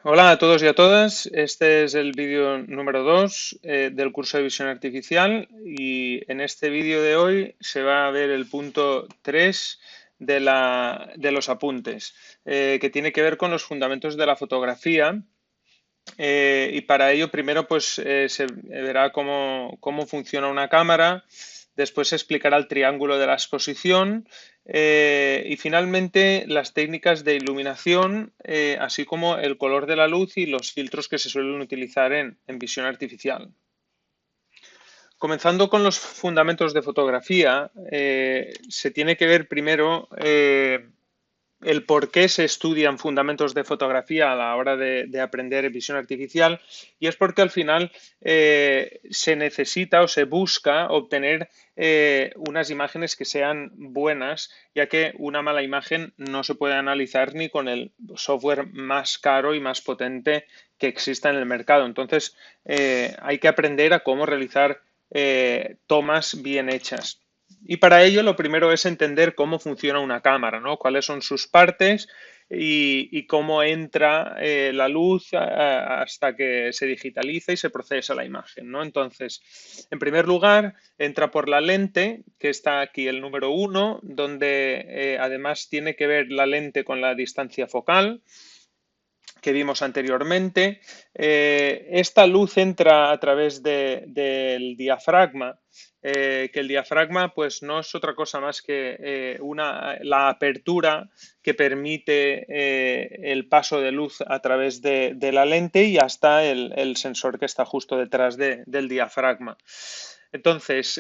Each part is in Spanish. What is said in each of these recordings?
Hola a todos y a todas. Este es el vídeo número 2 del curso de visión artificial y en este vídeo de hoy se va a ver el punto 3 de los apuntes, que tiene que ver con los fundamentos de la fotografía. Y para ello primero pues se verá cómo funciona una cámara, después se explicará el triángulo de la exposición y finalmente las técnicas de iluminación, así como el color de la luz y los filtros que se suelen utilizar en visión artificial. Comenzando con los fundamentos de fotografía, se tiene que ver primero el por qué se estudian fundamentos de fotografía a la hora de aprender visión artificial, y es porque al final se necesita o se busca obtener unas imágenes que sean buenas, ya que una mala imagen no se puede analizar ni con el software más caro y más potente que exista en el mercado. Entonces hay que aprender a cómo realizar tomas bien hechas. Y para ello lo primero es entender cómo funciona una cámara, ¿no? Cuáles son sus partes y cómo entra la luz hasta que se digitaliza y se procesa la imagen, ¿no? Entonces, en primer lugar, entra por la lente, que está aquí el número 1, donde además tiene que ver la lente con la distancia focal que vimos anteriormente. Esta luz entra a través del diafragma, que el diafragma pues no es otra cosa más que la apertura que permite el paso de luz a través de la lente y hasta el sensor que está justo detrás del diafragma. Entonces,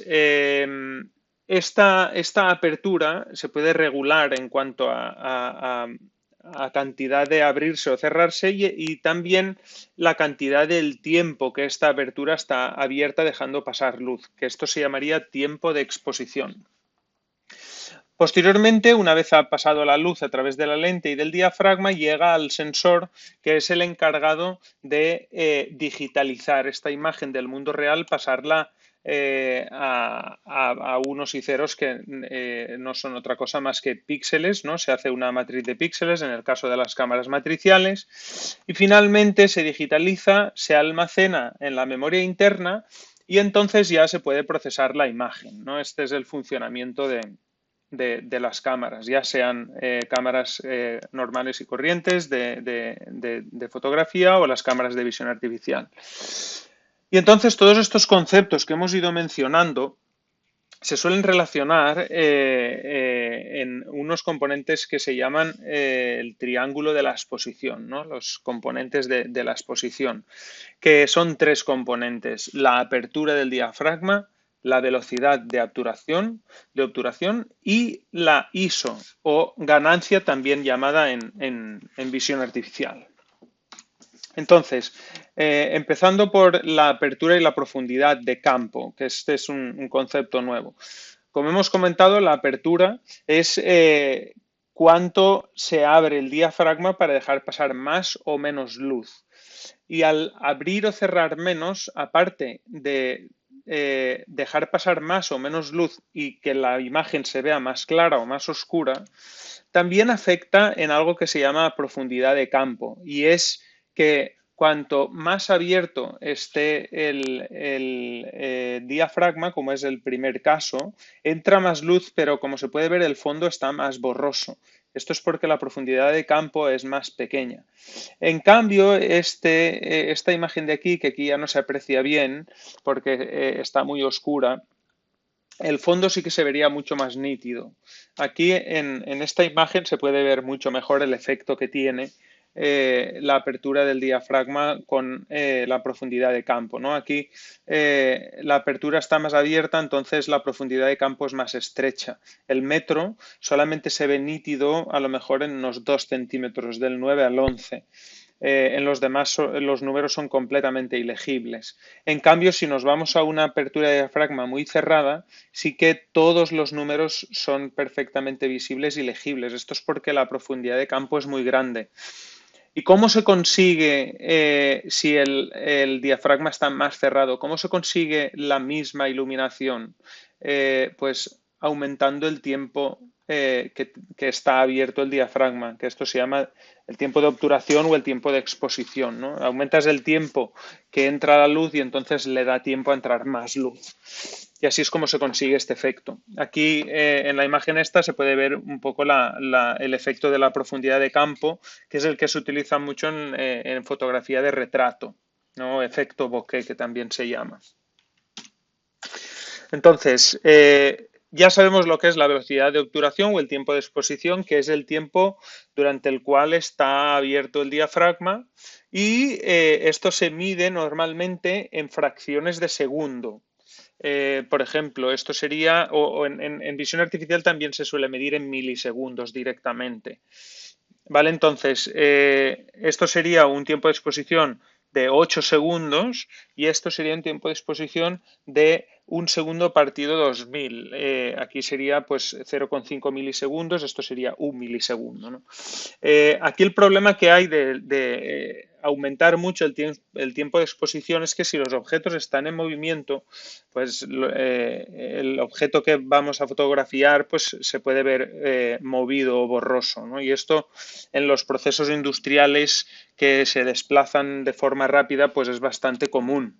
esta apertura se puede regular en cuanto a cantidad de abrirse o cerrarse y también la cantidad del tiempo que esta abertura está abierta dejando pasar luz, que esto se llamaría tiempo de exposición. Posteriormente, una vez ha pasado la luz a través de la lente y del diafragma, llega al sensor, que es el encargado de digitalizar esta imagen del mundo real, pasarla a unos y ceros que no son otra cosa más que píxeles, ¿no? Se hace una matriz de píxeles en el caso de las cámaras matriciales y finalmente se digitaliza, se almacena en la memoria interna y entonces ya se puede procesar la imagen, ¿no? Este es el funcionamiento de las cámaras, ya sean cámaras normales y corrientes de fotografía o las cámaras de visión artificial. Y entonces todos estos conceptos que hemos ido mencionando se suelen relacionar en unos componentes que se llaman el triángulo de la exposición, ¿no? Los componentes de la exposición, que son tres componentes: la apertura del diafragma, la velocidad de obturación y la ISO o ganancia, también llamada en visión artificial. Entonces, empezando por la apertura y la profundidad de campo, que este es un concepto nuevo. Como hemos comentado, la apertura es cuánto se abre el diafragma para dejar pasar más o menos luz. Y al abrir o cerrar menos, aparte de dejar pasar más o menos luz y que la imagen se vea más clara o más oscura, también afecta en algo que se llama profundidad de campo, y es que cuanto más abierto esté el diafragma, como es el primer caso, entra más luz, pero como se puede ver, el fondo está más borroso. Esto es porque la profundidad de campo es más pequeña. En cambio, esta imagen de aquí, que aquí ya no se aprecia bien porque está muy oscura, el fondo sí que se vería mucho más nítido. Aquí en esta imagen se puede ver mucho mejor el efecto que tiene la apertura del diafragma con la profundidad de campo, ¿no? Aquí la apertura está más abierta, entonces la profundidad de campo es más estrecha. El metro solamente se ve nítido a lo mejor en unos 2 centímetros, del 9 al 11. En los demás los números son completamente ilegibles. En cambio, si nos vamos a una apertura de diafragma muy cerrada, sí que todos los números son perfectamente visibles y legibles. Esto es porque la profundidad de campo es muy grande. ¿Y cómo se consigue, si el diafragma está más cerrado, cómo se consigue la misma iluminación? Pues aumentando el tiempo que está abierto el diafragma, que esto se llama el tiempo de obturación o el tiempo de exposición, ¿no? Aumentas el tiempo que entra la luz y entonces le da tiempo a entrar más luz. Y así es como se consigue este efecto. Aquí en la imagen esta se puede ver un poco el efecto de la profundidad de campo, que es el que se utiliza mucho en fotografía de retrato, ¿no? Efecto bokeh, que también se llama. Entonces, ya sabemos lo que es la velocidad de obturación o el tiempo de exposición, que es el tiempo durante el cual está abierto el diafragma, y esto se mide normalmente en fracciones de segundo. Por ejemplo, esto sería, o en visión artificial también se suele medir en milisegundos directamente. Vale, entonces, esto sería un tiempo de exposición de 8 segundos y esto sería un tiempo de exposición de 1 segundo partido 2000. Aquí sería pues 0,5 milisegundos, esto sería 1 milisegundo, ¿no? Aquí el problema que hay de aumentar mucho el tiempo de exposición es que si los objetos están en movimiento, pues el objeto que vamos a fotografiar pues se puede ver movido o borroso, ¿no? Y esto en los procesos industriales que se desplazan de forma rápida pues es bastante común.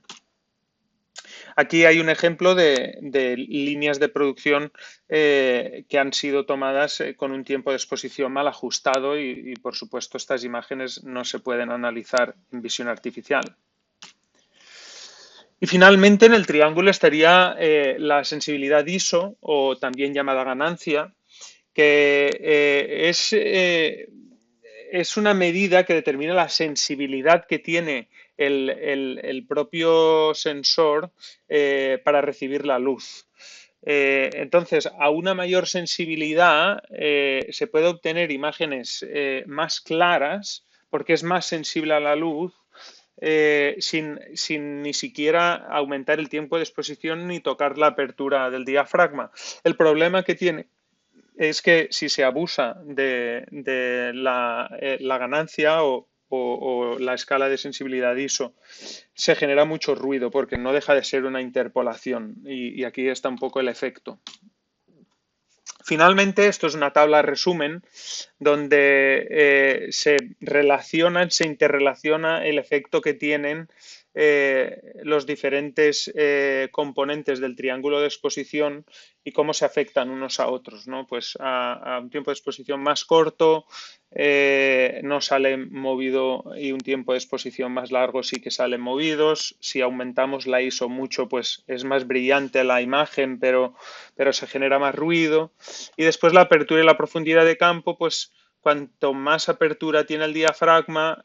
Aquí hay un ejemplo de líneas de producción que han sido tomadas con un tiempo de exposición mal ajustado y, por supuesto, estas imágenes no se pueden analizar en visión artificial. Y finalmente en el triángulo estaría la sensibilidad ISO o también llamada ganancia, que es una medida que determina la sensibilidad que tiene el propio sensor para recibir la luz. Entonces, a una mayor sensibilidad se puede obtener imágenes más claras porque es más sensible a la luz sin ni siquiera aumentar el tiempo de exposición ni tocar la apertura del diafragma. El problema que tiene es que si se abusa de la ganancia o la escala de sensibilidad ISO, se genera mucho ruido porque no deja de ser una interpolación y aquí está un poco el efecto. Finalmente, esto es una tabla resumen donde se interrelaciona el efecto que tienen los diferentes componentes del triángulo de exposición y cómo se afectan unos a otros, ¿no? Pues a un tiempo de exposición más corto no sale movido y un tiempo de exposición más largo sí que salen movidos. Si aumentamos la ISO mucho, pues es más brillante la imagen, pero se genera más ruido. Y después la apertura y la profundidad de campo, pues cuanto más apertura tiene el diafragma,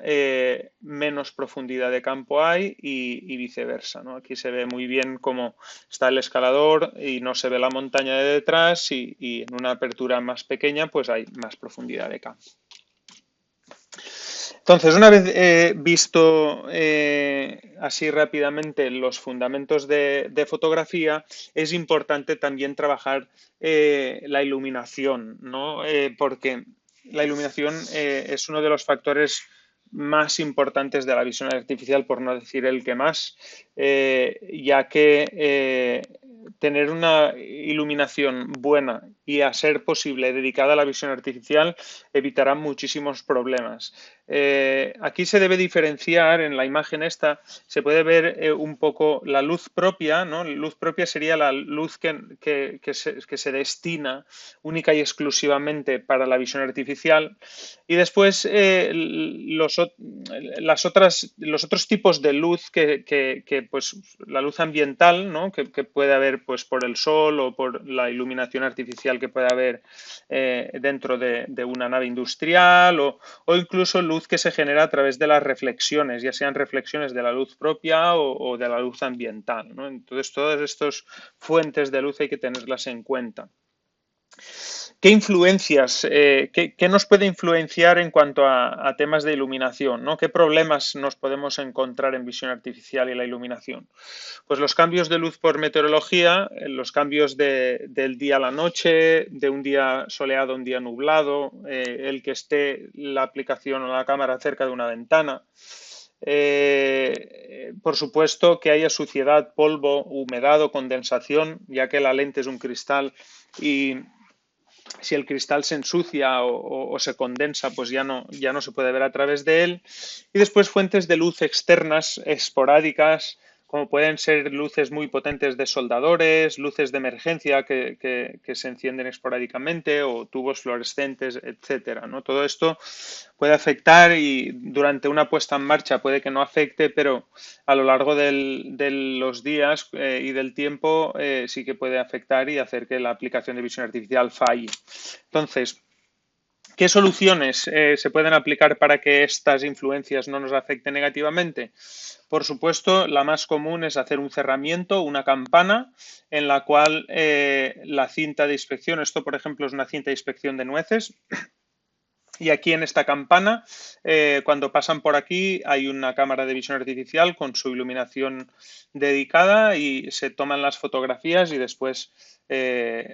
menos profundidad de campo hay y viceversa, ¿no? Aquí se ve muy bien cómo está el escalador y no se ve la montaña de detrás y en una apertura más pequeña pues hay más profundidad de campo. Entonces, una vez visto así rápidamente los fundamentos de fotografía, es importante también trabajar la iluminación, ¿no? Porque la iluminación es uno de los factores más importantes de la visión artificial, por no decir el que más, ya que tener una iluminación buena y, a ser posible, dedicada a la visión artificial evitará muchísimos problemas. Aquí se debe diferenciar, en la imagen esta, se puede ver un poco la luz propia, ¿no? La luz propia sería la luz que se destina única y exclusivamente para la visión artificial. Y después los otros tipos de luz pues la luz ambiental, ¿no? que puede haber pues por el sol o por la iluminación artificial que puede haber dentro de una nave industrial o incluso luz que se genera a través de las reflexiones, ya sean reflexiones de la luz propia o de la luz ambiental, ¿no? Entonces, todas estas fuentes de luz hay que tenerlas en cuenta. ¿Qué influencias, qué nos puede influenciar en cuanto a temas de iluminación, ¿no? ¿Qué problemas nos podemos encontrar en visión artificial y la iluminación? Pues los cambios de luz por meteorología, los cambios del día a la noche, de un día soleado a un día nublado, el que esté la aplicación o la cámara cerca de una ventana. Por supuesto que haya suciedad, polvo, humedad o condensación, ya que la lente es un cristal y Si el cristal se ensucia o se condensa, pues ya no se puede ver a través de él. Y después fuentes de luz externas esporádicas, como pueden ser luces muy potentes de soldadores, luces de emergencia que se encienden esporádicamente o tubos fluorescentes, etcétera, ¿no? Todo esto puede afectar y durante una puesta en marcha puede que no afecte, pero a lo largo de los días y del tiempo sí que puede afectar y hacer que la aplicación de visión artificial falle. Entonces, ¿qué soluciones se pueden aplicar para que estas influencias no nos afecten negativamente? Por supuesto, la más común es hacer un cerramiento, una campana, en la cual la cinta de inspección, esto por ejemplo es una cinta de inspección de nueces, y aquí en esta campana, cuando pasan por aquí, hay una cámara de visión artificial con su iluminación dedicada y se toman las fotografías y después,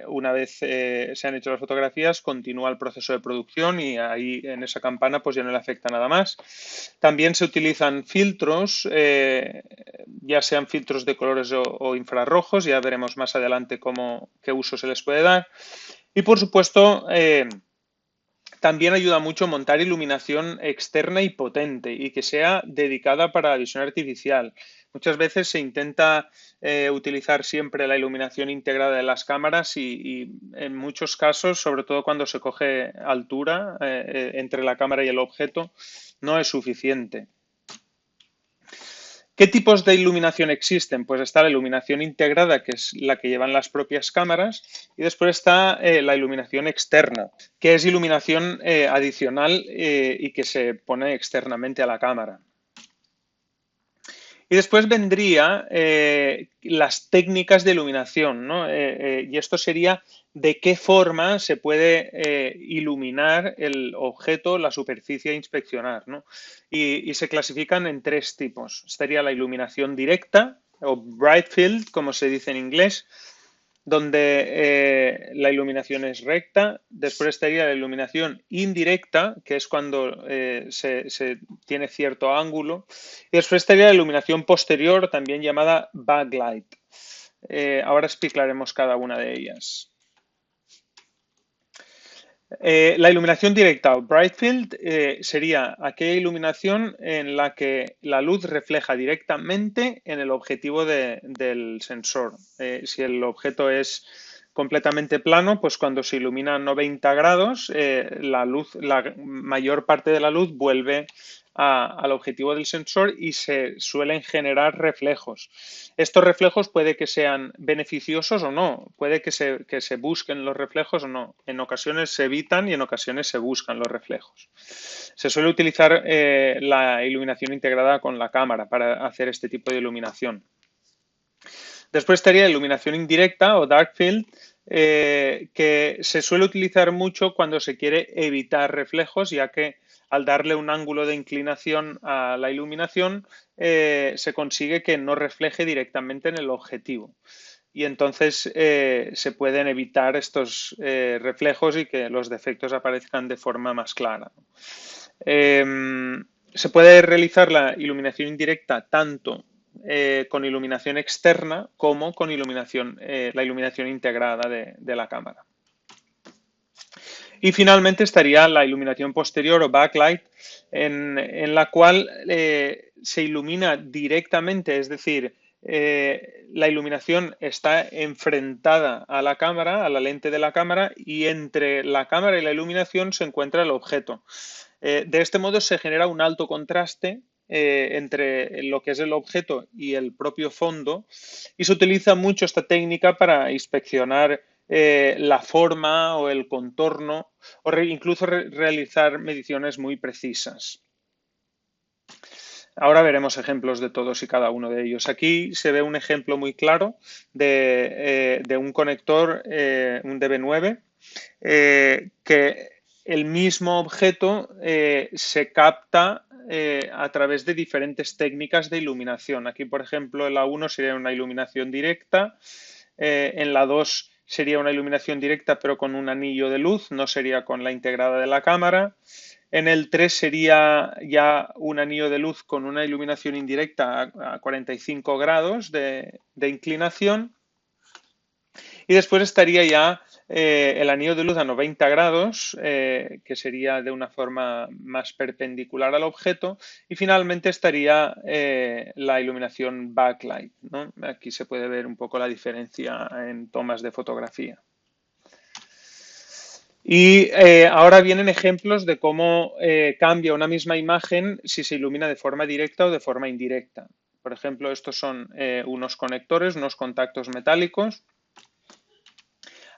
una vez se han hecho las fotografías, continúa el proceso de producción y ahí en esa campana pues ya no le afecta nada más. También se utilizan filtros, ya sean filtros de colores o infrarrojos, ya veremos más adelante qué uso se les puede dar. Y por supuesto, también ayuda mucho montar iluminación externa y potente y que sea dedicada para la visión artificial. Muchas veces se intenta utilizar siempre la iluminación integrada de las cámaras y en muchos casos, sobre todo cuando se coge altura entre la cámara y el objeto, no es suficiente. ¿Qué tipos de iluminación existen? Pues está la iluminación integrada, que es la que llevan las propias cámaras, y después está la iluminación externa, que es iluminación adicional y que se pone externamente a la cámara. Y después vendría las técnicas de iluminación, ¿no? Y esto sería de qué forma se puede iluminar el objeto, la superficie a inspeccionar, ¿no? Y se clasifican en tres tipos. Estaría la iluminación directa o bright field, como se dice en inglés, donde la iluminación es recta. Después estaría la iluminación indirecta, que es cuando se tiene cierto ángulo. Y después estaría la iluminación posterior, también llamada backlight. Ahora explicaremos cada una de ellas. La iluminación directa o bright field sería aquella iluminación en la que la luz refleja directamente en el objetivo del sensor. Si el objeto es completamente plano, pues cuando se ilumina a 90 grados, la mayor parte de la luz vuelve al objetivo del sensor y se suelen generar reflejos. Estos reflejos puede que sean beneficiosos o no, puede que se busquen los reflejos o no. En ocasiones se evitan y en ocasiones se buscan los reflejos. Se suele utilizar la iluminación integrada con la cámara para hacer este tipo de iluminación. Después estaría la iluminación indirecta o dark field, que se suele utilizar mucho cuando se quiere evitar reflejos, ya que al darle un ángulo de inclinación a la iluminación, se consigue que no refleje directamente en el objetivo. Y entonces se pueden evitar estos reflejos y que los defectos aparezcan de forma más clara. Se puede realizar la iluminación indirecta tanto con iluminación externa como con la iluminación integrada de la cámara. Y finalmente estaría la iluminación posterior o backlight, en la cual se ilumina directamente, es decir, la iluminación está enfrentada a la cámara, a la lente de la cámara, y entre la cámara y la iluminación se encuentra el objeto. De este modo se genera un alto contraste entre lo que es el objeto y el propio fondo, y se utiliza mucho esta técnica para inspeccionar la forma o el contorno o incluso realizar mediciones muy precisas. Ahora veremos ejemplos de todos y cada uno de ellos. Aquí se ve un ejemplo muy claro de un conector, un DB9, que el mismo objeto se capta a través de diferentes técnicas de iluminación. Aquí, por ejemplo, en la 1 sería una iluminación directa, en la 2 sería una iluminación directa pero con un anillo de luz, no sería con la integrada de la cámara. En el 3 sería ya un anillo de luz con una iluminación indirecta a 45 grados de inclinación. Y después estaría ya el anillo de luz a 90 grados, que sería de una forma más perpendicular al objeto, y finalmente estaría la iluminación backlight, ¿no? Aquí se puede ver un poco la diferencia en tomas de fotografía. Y ahora vienen ejemplos de cómo cambia una misma imagen si se ilumina de forma directa o de forma indirecta. Por ejemplo, estos son unos conectores, unos contactos metálicos.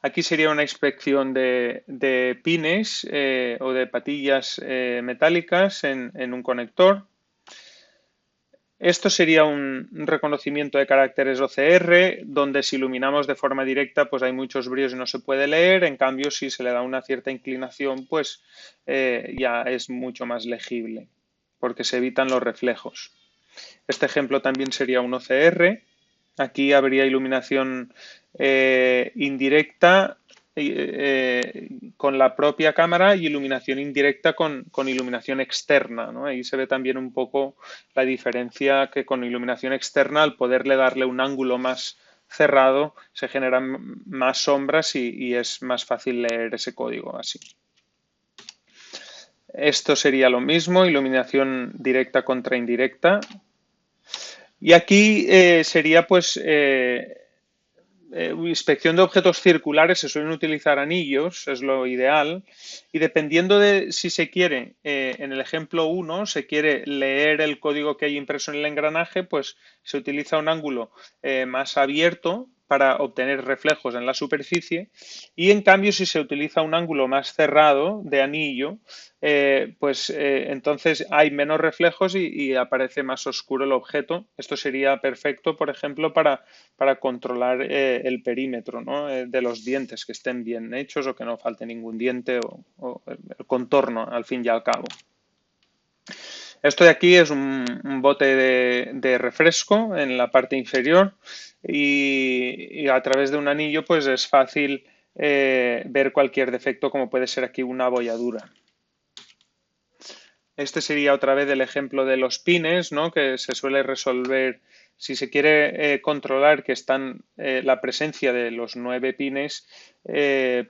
Aquí sería una inspección de pines o de patillas metálicas en un conector. Esto sería un reconocimiento de caracteres OCR, donde si iluminamos de forma directa, pues hay muchos brillos y no se puede leer. En cambio, si se le da una cierta inclinación, pues ya es mucho más legible, porque se evitan los reflejos. Este ejemplo también sería un OCR. Aquí habría iluminación indirecta con la propia cámara y iluminación indirecta con iluminación externa, ¿no? Ahí se ve también un poco la diferencia que con iluminación externa, al poderle darle un ángulo más cerrado, se generan más sombras y es más fácil leer ese código así. Esto sería lo mismo, iluminación directa contra indirecta. Y aquí sería pues inspección de objetos circulares, se suelen utilizar anillos, es lo ideal, y dependiendo de si se quiere, en el ejemplo 1, se quiere leer el código que hay impreso en el engranaje, pues se utiliza un ángulo más abierto para obtener reflejos en la superficie, y en cambio si se utiliza un ángulo más cerrado de anillo, pues entonces hay menos reflejos y aparece más oscuro el objeto. Esto sería perfecto, por ejemplo, para controlar el perímetro, ¿no? De los dientes, que estén bien hechos o que no falte ningún diente o el contorno, al fin y al cabo. Esto de aquí es un bote de refresco en la parte inferior y a través de un anillo pues es fácil ver cualquier defecto, como puede ser aquí una abolladura. Este sería otra vez el ejemplo de los pines, ¿no? Que se suele resolver si se quiere controlar que están la presencia de los 9 pines,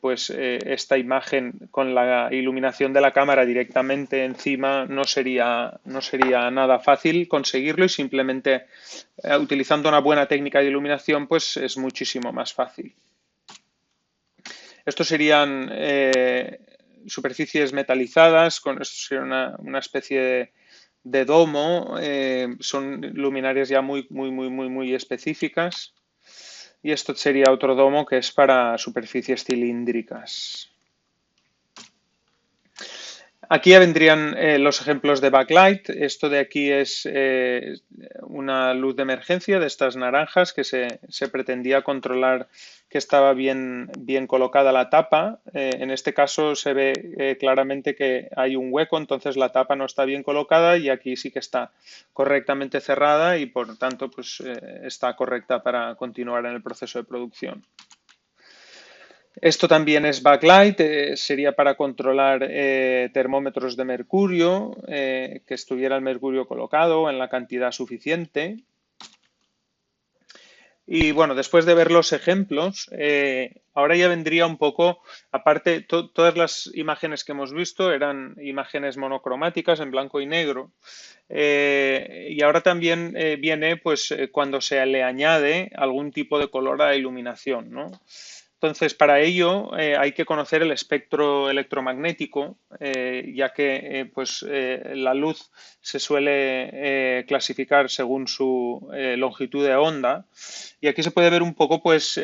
pues esta imagen con la iluminación de la cámara directamente encima no sería nada fácil conseguirlo y simplemente utilizando una buena técnica de iluminación pues es muchísimo más fácil. Estos serían superficies metalizadas, una especie de domo, son luminarias ya muy específicas. Y esto sería otro domo que es para superficies cilíndricas. Aquí ya vendrían los ejemplos de backlight. Esto de aquí es una luz de emergencia de estas naranjas que se pretendía controlar que estaba bien colocada la tapa. En este caso se ve claramente que hay un hueco, entonces la tapa no está bien colocada y aquí sí que está correctamente cerrada y por tanto pues, está correcta para continuar en el proceso de producción. Esto también es backlight, sería para controlar termómetros de mercurio, que estuviera el mercurio colocado en la cantidad suficiente. Y bueno, después de ver los ejemplos, ahora ya vendría un poco, aparte, todas las imágenes que hemos visto eran imágenes monocromáticas en blanco y negro. Y ahora también viene pues cuando se le añade algún tipo de color a la iluminación, ¿no? Entonces, para ello hay que conocer el espectro electromagnético, ya que pues, la luz se suele clasificar según su longitud de onda. Y aquí se puede ver un poco pues,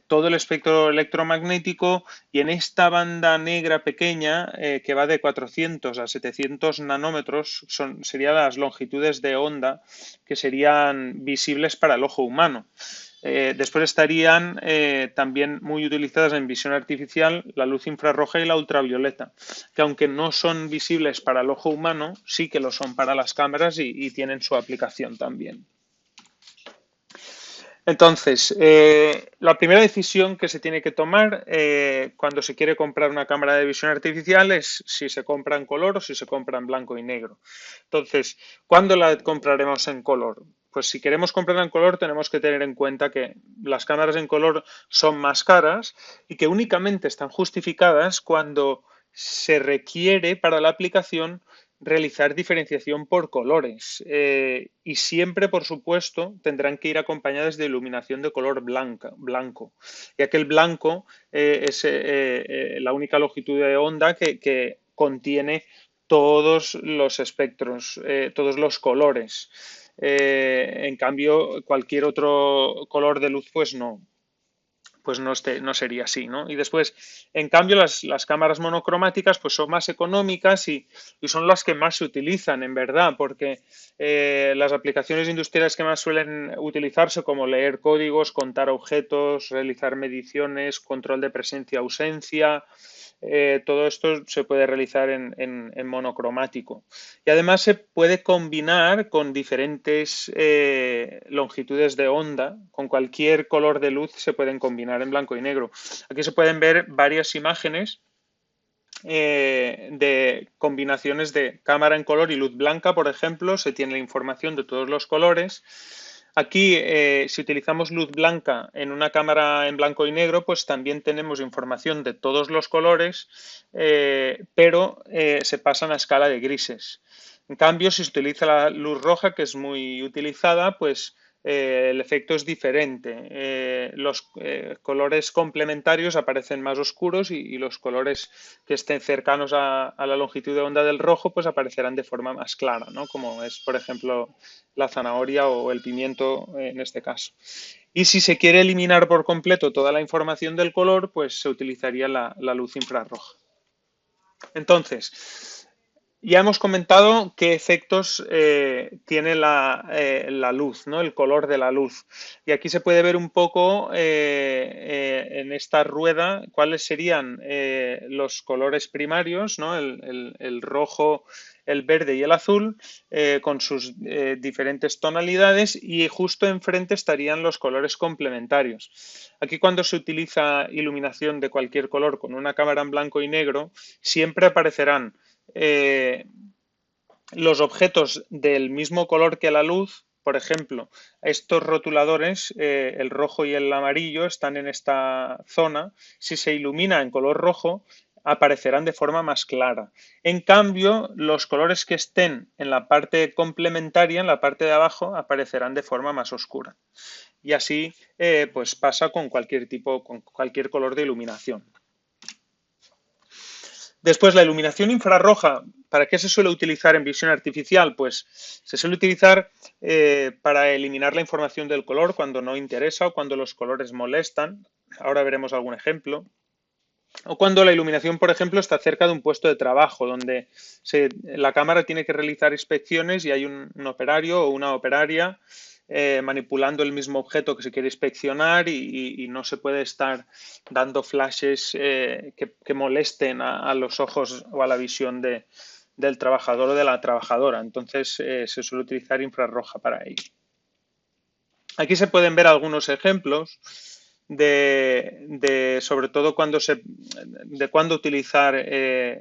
todo el espectro electromagnético y en esta banda negra pequeña que va de 400 a 700 nanómetros serían las longitudes de onda que serían visibles para el ojo humano. Después estarían también muy utilizadas en visión artificial la luz infrarroja y la ultravioleta, que aunque no son visibles para el ojo humano, sí que lo son para las cámaras y tienen su aplicación también. Entonces, la primera decisión que se tiene que tomar cuando se quiere comprar una cámara de visión artificial es si se compra en color o si se compra en blanco y negro. Entonces, ¿cuándo la compraremos en color? pues si queremos comprarla en color tenemos que tener en cuenta que las cámaras en color son más caras y que únicamente están justificadas cuando se requiere para la aplicación realizar diferenciación por colores y siempre, por supuesto, tendrán que ir acompañadas de iluminación de color blanco, ya que el blanco es la única longitud de onda que contiene todos los espectros, todos los colores. En cambio, cualquier otro color de luz, pues no sería así, ¿no? Y después, en cambio, las cámaras monocromáticas pues son más económicas y son las que más se utilizan, en verdad, porque las aplicaciones industriales que más suelen utilizarse, como leer códigos, contar objetos, realizar mediciones, control de presencia-ausencia, todo esto se puede realizar en monocromático. Y además se puede combinar con diferentes longitudes de onda, con cualquier color de luz se pueden combinar en blanco y negro. Aquí se pueden ver varias imágenes de combinaciones de cámara en color y luz blanca, por ejemplo, se tiene la información de todos los colores. Aquí, si utilizamos luz blanca en una cámara en blanco y negro, pues también tenemos información de todos los colores, pero se pasan a escala de grises. En cambio, si se utiliza la luz roja, que es muy utilizada, pues el efecto es diferente. Los colores complementarios aparecen más oscuros y los colores que estén cercanos a la longitud de onda del rojo pues aparecerán de forma más clara, ¿no? Como es, por ejemplo, la zanahoria o el pimiento en este caso. Y si se quiere eliminar por completo toda la información del color, pues se utilizaría la luz infrarroja. Entonces, ya hemos comentado qué efectos tiene la luz, ¿no? El color de la luz. Y aquí se puede ver un poco en esta rueda cuáles serían los colores primarios, ¿no? El rojo, el verde y el azul, con sus diferentes tonalidades, y justo enfrente estarían los colores complementarios. Aquí, cuando se utiliza iluminación de cualquier color con una cámara en blanco y negro, siempre aparecerán los objetos del mismo color que la luz. Por ejemplo, estos rotuladores, el rojo y el amarillo, están en esta zona. Si se ilumina en color rojo, aparecerán de forma más clara. En cambio, los colores que estén en la parte complementaria, en la parte de abajo, aparecerán de forma más oscura. Y así pues pasa con cualquier color de iluminación. Después, la iluminación infrarroja, ¿para qué se suele utilizar en visión artificial? Pues se suele utilizar para eliminar la información del color cuando no interesa o cuando los colores molestan. Ahora veremos algún ejemplo. O cuando la iluminación, por ejemplo, está cerca de un puesto de trabajo, donde la cámara tiene que realizar inspecciones y hay un operario o una operaria manipulando el mismo objeto que se quiere inspeccionar y no se puede estar dando flashes que molesten a los ojos o a la visión del trabajador o de la trabajadora. Entonces se suele utilizar infrarroja para ello. Aquí se pueden ver algunos ejemplos sobre todo de cuándo utilizar la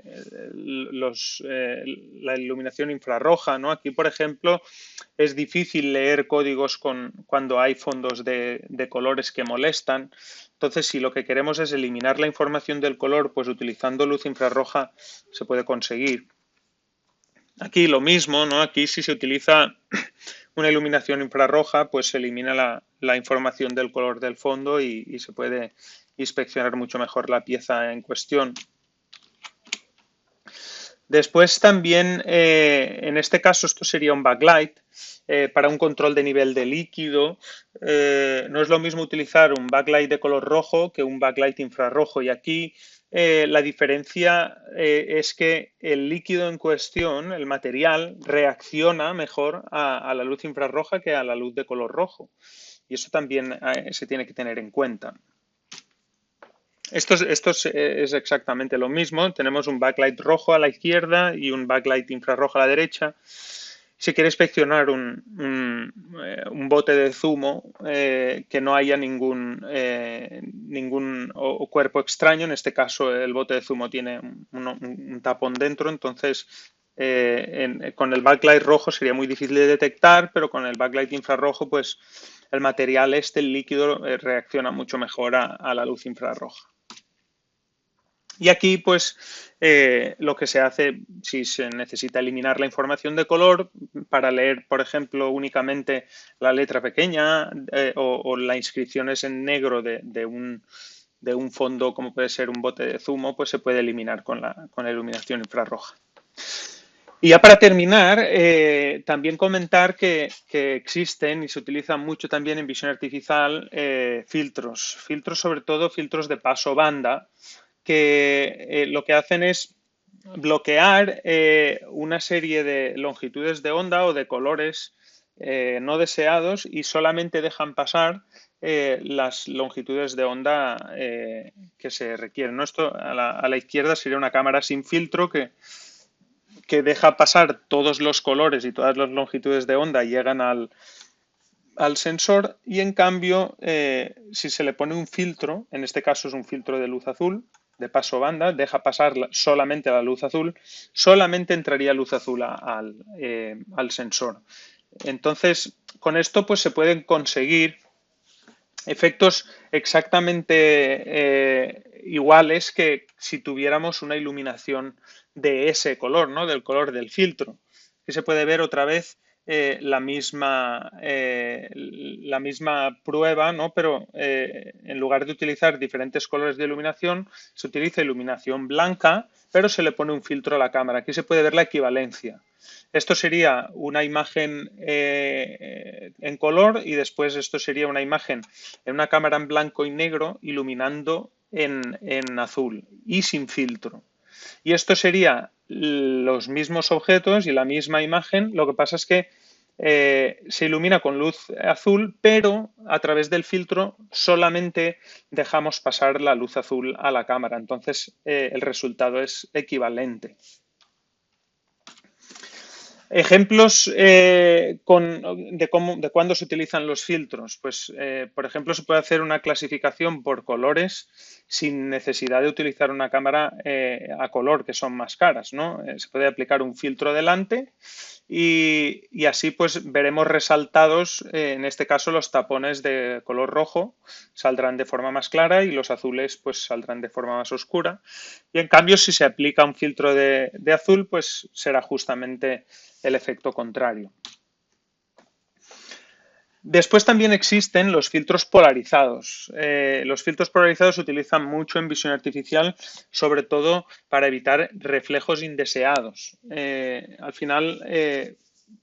iluminación infrarroja, ¿no? Aquí, por ejemplo, es difícil leer códigos cuando hay fondos de colores que molestan. Entonces, si lo que queremos es eliminar la información del color, pues utilizando luz infrarroja se puede conseguir. Aquí lo mismo, ¿no? Aquí si se utiliza una iluminación infrarroja, pues se elimina la información del color del fondo y se puede inspeccionar mucho mejor la pieza en cuestión. Después también, en este caso, esto sería un backlight para un control de nivel de líquido. No es lo mismo utilizar un backlight de color rojo que un backlight infrarrojo. Y aquí la diferencia es que el líquido en cuestión, el material, reacciona mejor a la luz infrarroja que a la luz de color rojo. Y eso también se tiene que tener en cuenta. Esto es exactamente lo mismo. Tenemos un backlight rojo a la izquierda y un backlight infrarrojo a la derecha. Si quiere inspeccionar un bote de zumo que no haya ningún cuerpo extraño, en este caso el bote de zumo tiene un tapón dentro, entonces con el backlight rojo sería muy difícil de detectar, pero con el backlight infrarrojo, pues el material el líquido, reacciona mucho mejor a la luz infrarroja. Y aquí, pues, lo que se hace, si se necesita eliminar la información de color, para leer, por ejemplo, únicamente la letra pequeña o las inscripciones en negro de un fondo, como puede ser un bote de zumo, pues se puede eliminar con la iluminación infrarroja. Y ya para terminar, también comentar que existen y se utilizan mucho también en visión artificial filtros sobre todo filtros de paso banda, que lo que hacen es bloquear una serie de longitudes de onda o de colores no deseados y solamente dejan pasar las longitudes de onda que se requieren, ¿no? Esto a la izquierda sería una cámara sin filtro que deja pasar todos los colores y todas las longitudes de onda, llegan al sensor, y en cambio si se le pone un filtro, en este caso es un filtro de luz azul de paso banda, deja pasar solamente la luz azul, solamente entraría luz azul al sensor. Entonces, con esto pues se pueden conseguir efectos exactamente iguales que si tuviéramos una iluminación de ese color, ¿no? Del color del filtro. Que se puede ver otra vez la misma prueba, ¿no? Pero en lugar de utilizar diferentes colores de iluminación, se utiliza iluminación blanca, pero se le pone un filtro a la cámara. Aquí se puede ver la equivalencia. Esto sería una imagen en color, y después esto sería una imagen en una cámara en blanco y negro iluminando en azul y sin filtro. Y esto sería los mismos objetos y la misma imagen, lo que pasa es que se ilumina con luz azul, pero a través del filtro solamente dejamos pasar la luz azul a la cámara. Entonces el resultado es equivalente. Ejemplos de cuándo se utilizan los filtros. Pues, por ejemplo, se puede hacer una clasificación por colores sin necesidad de utilizar una cámara a color, que son más caras, ¿no? Se puede aplicar un filtro delante y así pues veremos resaltados, en este caso, los tapones de color rojo saldrán de forma más clara y los azules pues saldrán de forma más oscura. Y en cambio, si se aplica un filtro de azul, pues será justamente el efecto contrario. Después también existen los filtros polarizados. Los filtros polarizados se utilizan mucho en visión artificial, sobre todo para evitar reflejos indeseados. Al final,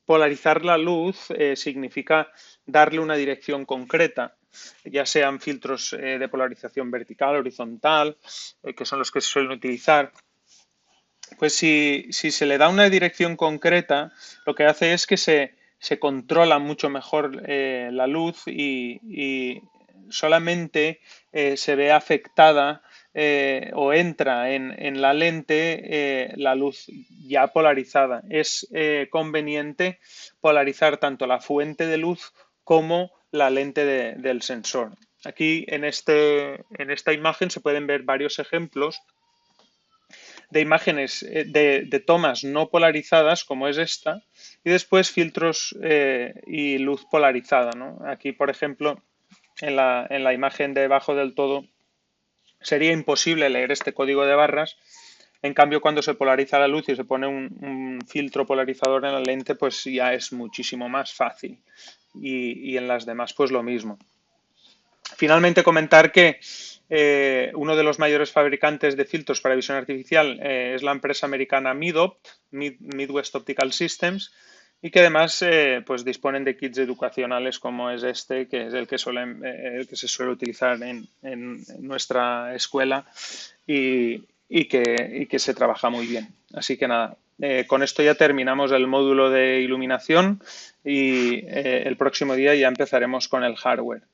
polarizar la luz significa darle una dirección concreta, ya sean filtros de polarización vertical, horizontal, que son los que se suelen utilizar. Pues si se le da una dirección concreta, lo que hace es que se controla mucho mejor la luz y solamente se ve afectada o entra en la lente la luz ya polarizada. Es conveniente polarizar tanto la fuente de luz como la lente del sensor. Aquí en esta imagen se pueden ver varios ejemplos de imágenes de tomas no polarizadas, como es esta, y después filtros y luz polarizada, ¿no? Aquí, por ejemplo, en la imagen de debajo del todo sería imposible leer este código de barras. En cambio, cuando se polariza la luz y se pone un filtro polarizador en la lente, pues ya es muchísimo más fácil. Y en las demás, pues lo mismo. Finalmente, comentar que uno de los mayores fabricantes de filtros para visión artificial es la empresa americana Midwest Optical Systems, y que además pues disponen de kits educacionales como es este, que es el que se suele utilizar en nuestra escuela y que se trabaja muy bien. Así que nada, con esto ya terminamos el módulo de iluminación y el próximo día ya empezaremos con el hardware.